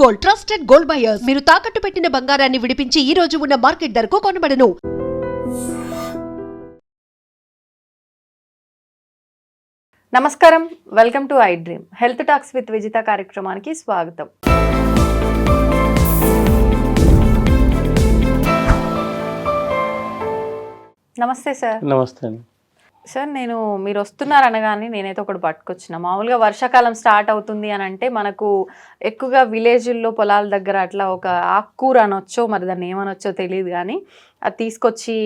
Gold, trusted gold buyers. మీరు తాకట్టు పెట్టిన బంగారాన్ని విడిపించి ఈ రోజు ఉన్న మార్కెట్ ధరకు కొనబడను. నమస్కారం, welcome to I dream health talks with Vijitha కార్యక్రమానికి స్వాగతం. నమస్తే సార్. నమస్తే అండి సార్, మీరు వస్తున్నారు అనగానే నేనైతే ఒకటి పట్టుకొచ్చిన. మామూలుగా వర్షాకాలం స్టార్ట్ అవుతుంది అని అంటే మనకు ఎక్కువగా విలేజ్ల్లో పొలాల దగ్గర అట్లా ఒక ఆకుకూర అనొచ్చో మరి దాన్ని ఏమనొచ్చో తెలియదు, కానీ అది తీసుకొచ్చి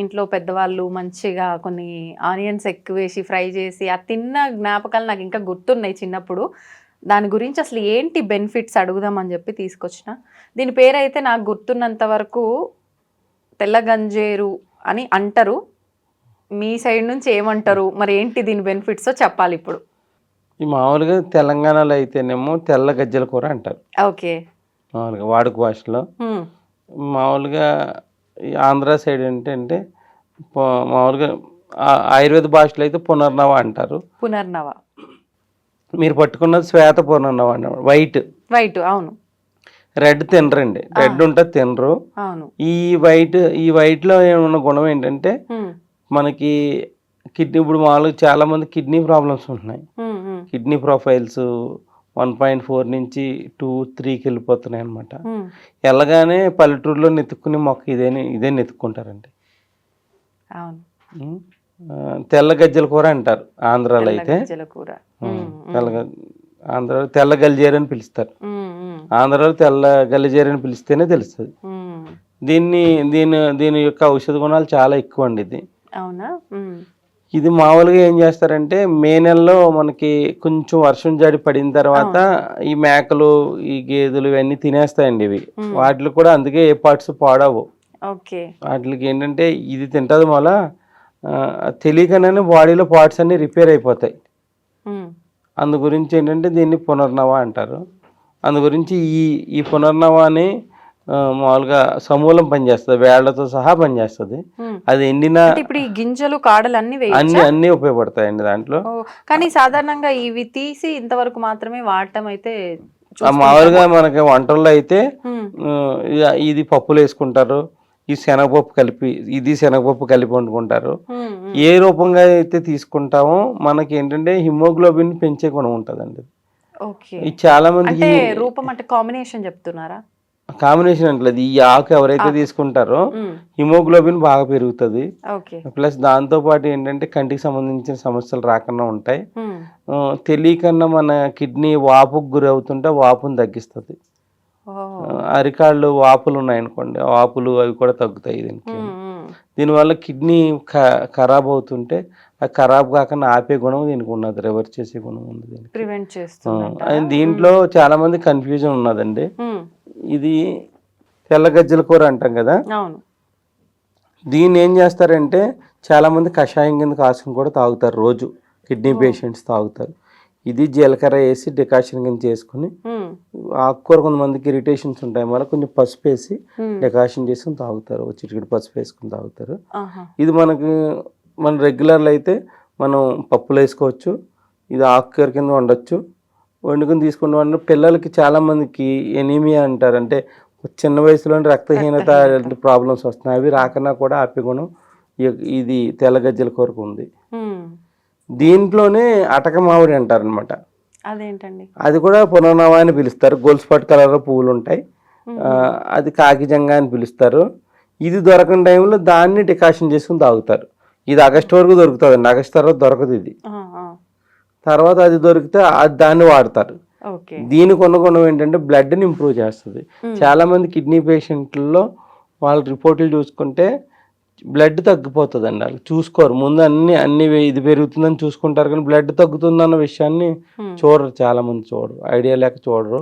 ఇంట్లో పెద్దవాళ్ళు మంచిగా కొన్ని ఆనియన్స్ ఎక్కువ వేసి ఫ్రై చేసి అది తిన్న జ్ఞాపకాలు నాకు ఇంకా గుర్తున్నాయి చిన్నప్పుడు. దాని గురించి అసలు ఏంటి బెనిఫిట్స్ అడుగుదామని చెప్పి తీసుకొచ్చిన. దీని పేరైతే నాకు గుర్తున్నంత వరకు తెల్లగంజేరు అని అంటారు. మీ సైడ్ నుంచి ఏమంటారు, మరి ఏంటి దీని బెనిఫిట్స్ చెప్పాలి ఇప్పుడు. ఈ మామూలుగా తెలంగాణలో అయితేనేమో తెల్ల గజ్జల కూర అంటారు. ఓకే, మామూలుగా వాడుక భాషలో. మామూలుగా ఈ ఆంధ్ర సైడ్ ఏంటంటే మామూలుగా ఆయుర్వేద భాషలో అయితే పునర్నవ అంటారు. పునర్నవ. మీరు పట్టుకున్నది శ్వేత పునర్నవ అంటారు. వైట్ వైట్ అవును. రెడ్ తినరండి, రెడ్ ఉంటుంది తినరు. అవును. ఈ వైట్లో ఏమన్నా గుణం ఏంటంటే మనకి కిడ్నీ, ఇప్పుడు మామూలుగా చాలా మంది కిడ్నీ ప్రాబ్లమ్స్ ఉంటున్నాయి. కిడ్నీ ప్రొఫైల్స్ 1.4 నుంచి 2-3కి వెళ్ళిపోతున్నాయి అనమాట. వెళ్ళగానే పల్లెటూరులో నెతుక్కునే మొక్క ఇదే నెతుక్కుంటారండి. తెల్ల గజ్జల కూర అంటారు ఆంధ్రాలో అయితే. ఆంధ్రాలో తెల్ల గలిజేరు అని పిలుస్తారు. ఆంధ్రాలో తెల్ల గలిజేరు అని పిలిస్తేనే తెలుస్తుంది. దీని యొక్క ఔషధ గుణాలు చాలా ఎక్కువ అండి. ఇది మామూలుగా ఏం చేస్తారంటే మే నెలలో మనకి కొంచెం వర్షం జాడి పడిన తర్వాత ఈ మేకలు, ఈ గేదెలు ఇవన్నీ తినేస్తాయండి. ఇవి వాటికి కూడా అందుకే ఏ పార్ట్స్ పాడవు. వాటికి ఏంటంటే ఇది తింటది వల్ల తెలియకనే బాడీలో పార్ట్స్ అన్ని రిపేర్ అయిపోతాయి. అందు గురించి ఏంటంటే దీన్ని పునర్నవ అంటారు. అందు గురించి ఈ పునర్నవాన్ని మామూలుగా సమూలం పనిచేస్తుంది, వేళ్లతో సహా పనిచేస్తుంది. అది ఎండిన ఇప్పుడు ఈ గింజలు, కాడలు అన్ని ఉపయోగపడతాయండి దాంట్లో. కానీ సాధారణంగా ఇవి తీసి ఇంతవరకు మాత్రమే వాడటం అయితే మామూలుగా మనకి వంటల్లో అయితే ఇది పప్పులు వేసుకుంటారు, ఈ శనగపప్పు కలిపి వండుకుంటారు. ఏ రూపంగా అయితే తీసుకుంటామో మనకి ఏంటంటే హిమోగ్లోబిన్ పెంచే గుణం ఉంటుందండి. చాలా మంది రూపం అంటే కాంబినేషన్ చెప్తున్నారా? కాంబినేషన్ అంటలేదు. ఈ ఆకు ఎవరైతే తీసుకుంటారో హిమోగ్లోబిన్ బాగా పెరుగుతుంది. ప్లస్ దాంతో పాటు ఏంటంటే కంటికి సంబంధించిన సమస్యలు రాకుండా ఉంటాయి. తెలియకన్నా మన కిడ్నీ వాపుకు గురి అవుతుంటే వాపుని తగ్గిస్తుంది. అరికాళ్ళు వాపులు ఉన్నాయనుకోండి, వాపులు అవి కూడా తగ్గుతాయి దీనివల్ల కిడ్నీ ఖరాబ్ అవుతుంటే అది ఖరాబ్ కాకుండా ఆపే గుణం దీనికి ఉన్నది, రివర్స్ చేసే గుణం ఉంది దీనికి, ప్రివెంట్ చేస్తుంది. దీంట్లో చాలా మంది కన్ఫ్యూజన్ ఉన్నదండి. ఇది తెల్ల గజ్జల కూర అంటాం కదా, దీన్ని ఏం చేస్తారంటే చాలా మంది కషాయం కింద కాసుకుని కూడా తాగుతారు. రోజు కిడ్నీ పేషెంట్స్ తాగుతారు. ఇది జీలకర్ర వేసి డికాషన్ కింద చేసుకుని, ఆకుకూర కొంతమందికి ఇరిటేషన్స్ ఉంటాయి వల్ల కొంచెం పసుపు వేసి డికాషన్ చేసుకుని తాగుతారు. చిటికెడు పసుపు వేసుకుని తాగుతారు. ఇది మన రెగ్యులర్లో అయితే మనం పప్పులు వేసుకోవచ్చు. ఇది ఆకుకూర కింద వండొచ్చు, వండుకుని తీసుకుంటాం. పిల్లలకి చాలా మందికి ఎనీమియా అంటారు, అంటే చిన్న వయసులోని రక్తహీనత ప్రాబ్లమ్స్ వస్తున్నాయి. అవి రాకన్నా కూడా ఆపే గుణం ఇది తెల్ల గజ్జల కూరకు ఉంది. దీంట్లోనే అటక మామిడి అంటారు అనమాట. అదేంటండి? అది కూడా పునర్నవ అని పిలుస్తారు. గోల్స్పాట్ కలర్లో పువ్వులు ఉంటాయి. అది కాకిజంగా అని పిలుస్తారు. ఇది దొరకని టైంలో దాన్ని డికాషన్ చేసుకుని తాగుతారు. ఇది ఆగస్టు వరకు దొరుకుతుందండి, ఆగస్టు తర్వాత దొరకదు. ఇది తర్వాత అది దొరికితే దాన్ని వాడతారు. దీనికి ఉన్న గుణం ఏంటంటే బ్లడ్ని ఇంప్రూవ్ చేస్తుంది. చాలా మంది కిడ్నీ పేషెంట్లలో వాళ్ళ రిపోర్ట్లు చూసుకుంటే బ్లడ్ తగ్గిపోతుందండి. వాళ్ళు చూసుకోరు, ముందు అన్ని ఇది పెరుగుతుందని చూసుకుంటారు, కానీ బ్లడ్ తగ్గుతుందన్న విషయాన్ని చూడరు. చాలా మంది చూడరు, ఐడియా లేక చూడరు.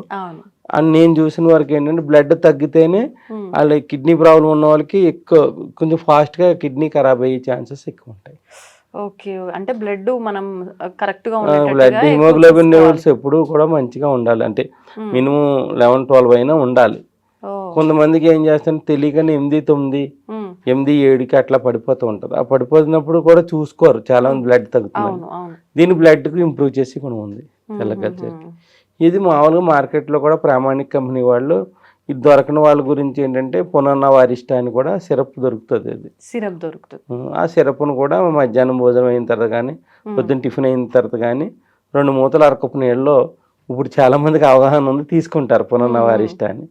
అని నేను చూసిన వరకు ఏంటంటే బ్లడ్ తగ్గితేనే వాళ్ళ కిడ్నీ ప్రాబ్లం ఉన్న వాళ్ళకి ఎక్కువ కొంచెం ఫాస్ట్గా కిడ్నీ ఖరాబ్ అయ్యే ఛాన్సెస్ ఎక్కువ ఉంటాయి. ఓకే, అంటే బ్లడ్ మనం కరెక్ట్గా బ్లడ్ హిమోగ్లోబిన్ లెవెల్స్ ఎప్పుడు కూడా మంచిగా ఉండాలి, అంటే మినిమం 11-12 అయినా ఉండాలి. కొంతమందికి ఏం చేస్తాను తెలియకనే 8-9, 8-7కి అట్లా పడిపోతూ ఉంటుంది. ఆ పడిపోతున్నప్పుడు కూడా చూసుకోరు, చాలా మంది బ్లడ్ తగ్గుతుంది. దీని బ్లడ్కి ఇంప్రూవ్ చేసి కూడా ఉంది తెల్ల గజ్జలకి. ఇది మామూలుగా మార్కెట్లో కూడా ప్రామాణిక కంపెనీ వాళ్ళు ఇది దొరకని వాళ్ళ గురించి ఏంటంటే పునర్నవారిష్ట అని కూడా సిరప్ దొరుకుతుంది. అది సిరప్ దొరుకుతుంది. ఆ సిరప్ను కూడా మధ్యాహ్నం భోజనం అయిన తర్వాత కానీ పొద్దున్న టిఫిన్ అయిన తర్వాత కానీ 2 మూతలు అరకప్పు నీళ్ళలో ఇప్పుడు చాలామందికి అవగాహన ఉంది తీసుకుంటారు పునర్నవారిష్ట అని.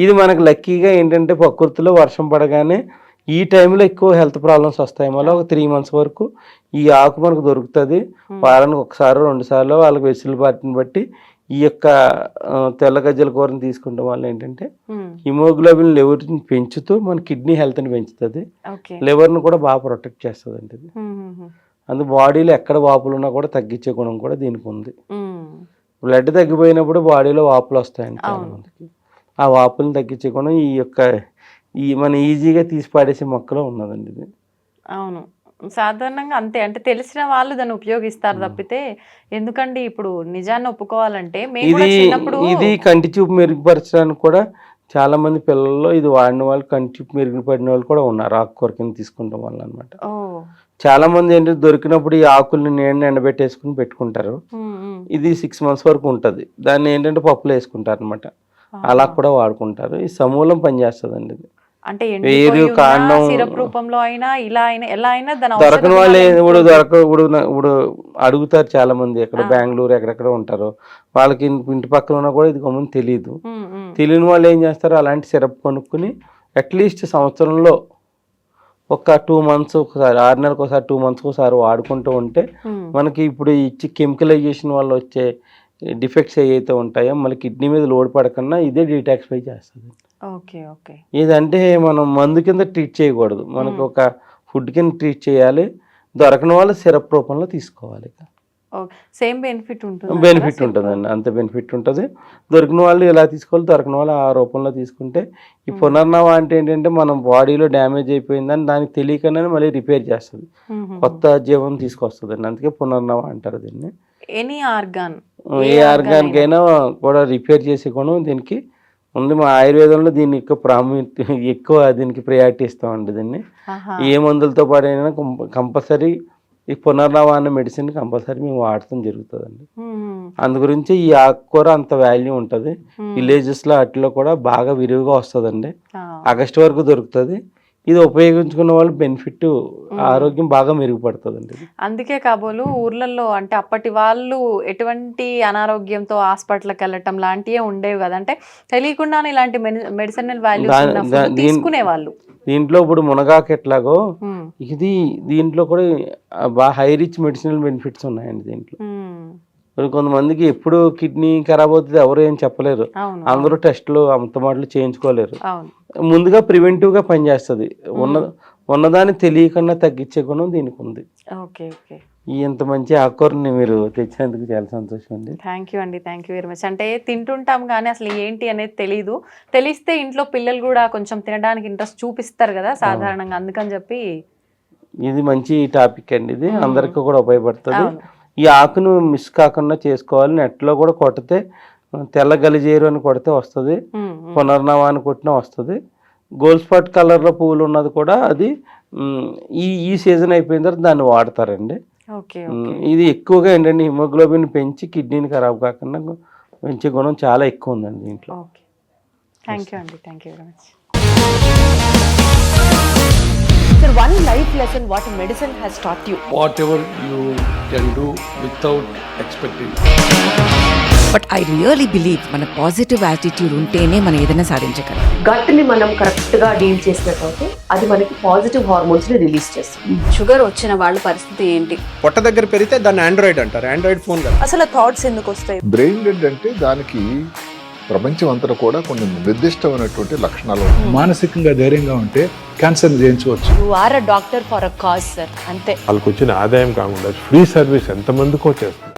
ఇది మనకు లక్కీగా ఏంటంటే ప్రకృతిలో వర్షం పడగానే ఈ టైంలో ఎక్కువ హెల్త్ ప్రాబ్లమ్స్ వస్తాయి. మళ్ళీ ఒక 3 months వరకు ఈ ఆకు మనకు దొరుకుతుంది. వారానికి 1-2 సార్లు వాళ్ళకి వెసులుబాటుని బట్టి ఈ యొక్క తెల్ల గజ్జల కూరని తీసుకుంటాం వల్ల ఏంటంటే హిమోగ్లోబిన్ లెవెల్ని పెంచుతూ మన కిడ్నీ హెల్త్ని పెంచుతుంది, లివర్ని కూడా బాగా ప్రొటెక్ట్ చేస్తుంది అండి ఇది. అందుకు బాడీలో ఎక్కడ వాపులు ఉన్నా కూడా తగ్గించే గుణం కూడా దీనికి ఉంది. బ్లడ్ తగ్గిపోయినప్పుడు బాడీలో వాపులు వస్తాయండి చాలా మందికి. ఆ వాపులను తగ్గించే గుణం ఈ యొక్క మన ఈజీగా తీసి పాడేసే మొక్కలో ఉన్నదండి ఇది. అవును, సాధారణంగా అంతే. అంటే తెలిసిన వాళ్ళు దాన్ని ఉపయోగిస్తారు తప్పితే ఎందుకండి ఇప్పుడు నిజాన్ని ఒప్పుకోవాలంటే ఇది కంటి చూపు మెరుగుపరచడానికి కూడా చాలా మంది పిల్లల్లో ఇది వాడిన వాళ్ళు కంటి చూపు మెరుగుపడిన వాళ్ళు కూడా ఉన్నారు ఆకుకూర కింద తీసుకుంటాం వల్ల అనమాట. చాలా మంది ఏంటంటే దొరికినప్పుడు ఈ ఆకుల్ని నీడని ఎండబెట్టేసుకుని పెట్టుకుంటారు. ఇది 6 months వరకు ఉంటుంది. దాన్ని ఏంటంటే పప్పులో వేసుకుంటారు అనమాట. అలా కూడా వాడుకుంటారు. ఈ సమూలం పనిచేస్తుందండి ఇది. అంటే వేరు కాండం సిరప్ రూపంలో అయినా ఇలా అయినా ఎలా అయినా దొరకని వాళ్ళు ఇప్పుడు అడుగుతారు చాలా మంది, ఎక్కడ బెంగళూరు ఎక్కడెక్కడ ఉంటారు వాళ్ళకి ఇంటి పక్కన ఉన్నా కూడా ఇది గమ్మున తెలియదు. తెలియని వాళ్ళు ఏం చేస్తారు అలాంటి సిరప్ కొనుక్కుని అట్లీస్ట్ సంవత్సరంలో ఒక 2 months ఒకసారి, 6 నెలలకు ఒకసారి, 2 months ఒకసారి వాడుకుంటూ ఉంటే మనకి ఇప్పుడు ఇచ్చి కెమికలైజేషన్ వల్ల వచ్చే డిఫెక్ట్స్ ఏవైతే ఉంటాయో మళ్ళీ కిడ్నీ మీద లోడ్ పడకుండా ఇదే డీటాక్సిఫై చేస్తుంది. ఇదంటే మనం మందు కింద ట్రీట్ చేయకూడదు, మనకు ఒక ఫుడ్ కింద ట్రీట్ చేయాలి. దొరకని వాళ్ళు సిరప్ రూపంలో తీసుకోవాలి. సేమ్ బెనిఫిట్ ఉంటుందండి, అంత బెనిఫిట్ ఉంటుంది. దొరికిన వాళ్ళు ఎలా తీసుకోవాలి, దొరకని వాళ్ళు ఆ రూపంలో తీసుకుంటే ఈ పునర్నవ అంటే ఏంటంటే మనం బాడీలో డ్యామేజ్ అయిపోయిందని దానికి తెలియకనే మళ్ళీ రిపేర్ చేస్తుంది, కొత్త జీవం తీసుకొస్తుంది అండి. అందుకే పునర్నవ అంటారు దీన్ని. ఏ ఆర్గాన్కైనా కూడా రిపేర్ చేసే గుణం దీనికి ఉంది. మా ఆయుర్వేదంలో దీన్ని ఎక్కువ దీనికి ప్రయారిటీ ఇస్తామండి. దీన్ని ఏ మందులతో పాడైనా కంపల్సరీ ఈ పునర్నవ అనే మెడిసిన్ కంపల్సరీ మేము వాడటం జరుగుతుందండి. అందు గురించి ఈ ఆకుకూర అంత వాల్యూ ఉంటుంది. విలేజెస్లో వాటిలో కూడా బాగా విరివిగా వస్తుందండి. ఆగస్టు వరకు దొరుకుతుంది. ఇది ఉపయోగించుకున్న వాళ్ళు బెనిఫిట్, ఆరోగ్యం బాగా మెరుగుపడుతుందండి. అందుకే కాబోలు ఊర్లలో అంటే అప్పటి వాళ్ళు ఎటువంటి అనారోగ్యంతో హాస్పిటల్కి వెళ్ళటం లాంటివే ఉండేవి కదా, అంటే తెలియకుండానే ఇలాంటి మెడిసినల్ వాల్యూస్ తీసుకునే వాళ్ళు. దీంట్లో ఇప్పుడు మునగాకు ఎట్లాగో ఇది దీంట్లో కూడా బాగా హై రిచ్ మెడిసినల్ బెనిఫిట్స్ ఉన్నాయండి దీంట్లో. కొంతమందికి ఎప్పుడు కిడ్నీ ఖరాబ్ అవుతుంది ఎవరు ఏం చెప్పలేరు, అందరూ టెస్టులు అంత మాటలు చేయించుకోలేరు. ముందుగా ప్రివెంటివ్గా పనిచేస్తుంది. ఉన్నదాన్ని తెలియకుండా తగ్గించే గుణం దీనికి ఉంది. ఇంత మంచి ఆకుకూరని మీరు తెచ్చినందుకు చాలా సంతోషం అండి. థ్యాంక్ యూ అండి, థ్యాంక్ యూ వెరీ మచ్. అంటే తింటుంటాం కానీ అసలు ఏంటి అనేది తెలీదు. తెలిస్తే ఇంట్లో పిల్లలు కూడా కొంచెం తినడానికి ఇంట్రెస్ట్ చూపిస్తారు కదా సాధారణంగా, అందుకని చెప్పి ఇది మంచి టాపిక్ అండి. ఇది అందరికీ కూడా ఉపయోగపడుతుంది. ఈ ఆకును మిస్ కాకుండా చేసుకోవాలి. నెట్లో కూడా కొడితే తెల్ల గలిజేరు అని కొడితే వస్తుంది, పునర్నవ అని కొట్టినా వస్తుంది. గోల్డ్ స్పాట్ కలర్లో పువ్వులు ఉన్నది కూడా అది ఈ సీజన్ అయిపోయిన తర్వాత దాన్ని వాడతారండి. ఇది ఎక్కువగా ఏంటంటే హిమోగ్లోబిన్ పెంచి కిడ్నీని ఖరాబ్ కాకుండా పెంచే గుణం చాలా ఎక్కువ ఉందండి దీంట్లో. థ్యాంక్ యూ అండి, thank you very much. Sir, one life lesson what medicine has taught you. Whatever you can do without expecting. But I really believe మన పాజిటివ్ యాటిట్యూడ్ ఉంటేనే మనం ఏదైనా సాధించగలం. గట్ని మనం కరెక్ట్గా డీల్ చేసినట్లయితే అది మనకి పాజిటివ్ హార్మోన్స్ని రిలీజ్ చేస్తుంది. షుగర్ వచ్చిన వాళ్ళ పరిస్థితి ఏంటి? పొట్ట దగ్గర పెరిగితే దాన్ని ఆండ్రాయిడ్ అంటారు, ఆండ్రాయిడ్ ఫోన్ కదా. అసలు థాట్స్ ఎందుకు వస్తాయి? బ్రెయిన్ డెడ్ అంటే దానికి ప్రపంచం అంతా కూడా కొన్ని నిర్దిష్టమైనటువంటి లక్షణాలు. మానసికంగా ధైర్యంగా ఉంటే క్యాన్సర్ జయించవచ్చు. You are a doctor for a cause sir, అంతే. వాళ్ళకి వచ్చిన ఆదాయం కాకుండా ఫ్రీ సర్వీస్ ఎంతమందికో చేస్తుంది.